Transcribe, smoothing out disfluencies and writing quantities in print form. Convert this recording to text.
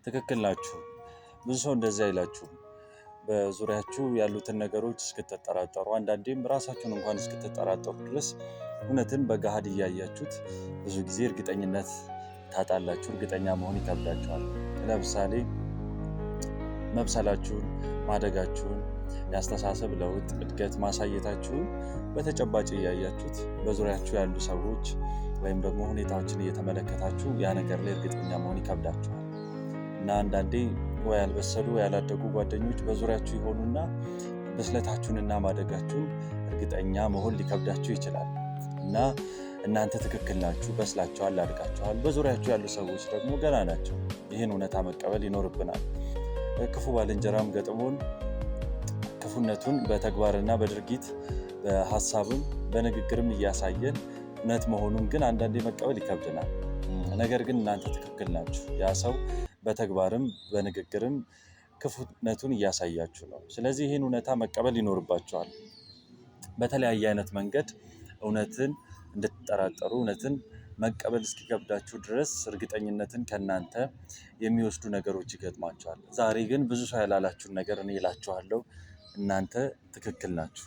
ትክክል ናችሁ። ብዙ ሰው እንደዚህ አይላችሁም። በዙሪያችሁ ያሉትን ነገሮች እስክትጠራጠሩ አንዳንዴም ራሳችሁን እንኳን እስክትጠራጠሩ ድረስ እውነትን በገሃድ እያያችሁት ብዙ ጊዜ እርግጠኝነት ታጣላችሁ። እርግጠኛ መሆን ይከብዳችኋል። ለምሳሌ መብሰላችሁን፣ ማደጋችሁን፣ የአስተሳሰብ ለውጥ እድገት ማሳየታችሁን በተጨባጭ እያያችሁት በዙሪያችሁ ያሉ ሰዎች ወይም ደግሞ ሁኔታዎችን እየተመለከታችሁ ያ ነገር ላይ እርግጠኛ መሆን ይከብዳችኋል። እና አንዳንዴ ወይ ያልበሰሉ ያላደጉ ጓደኞች በዙሪያችሁ ይሆኑና ብስለታችሁንና ማደጋችሁን እርግጠኛ መሆን ሊከብዳችሁ ይችላል። እና እናንተ ትክክል ናችሁ፣ በስላችኋል፣ አድጋችኋል። በዙሪያችሁ ያሉ ሰዎች ደግሞ ገና ናቸው። ይህን እውነታ መቀበል ይኖርብናል። ክፉ ባልንጀራም ገጥሞን ክፉነቱን በተግባርና በድርጊት በሐሳብም በንግግርም እያሳየን እውነት መሆኑን ግን አንዳንዴ መቀበል ይከብደናል። ነገር ግን እናንተ ትክክል ናችሁ። ያ ሰው በተግባርም በንግግርም ክፉነቱን እያሳያችሁ ነው። ስለዚህ ይህን እውነታ መቀበል ይኖርባችኋል። በተለያየ አይነት መንገድ እውነትን እንድትጠራጠሩ እውነትን መቀበል እስኪከብዳችሁ ድረስ እርግጠኝነትን ከእናንተ የሚወስዱ ነገሮች ይገጥሟችኋል። ዛሬ ግን ብዙ ሰው ያላላችሁን ነገር እኔ እላችኋለሁ። እናንተ ትክክል ናችሁ።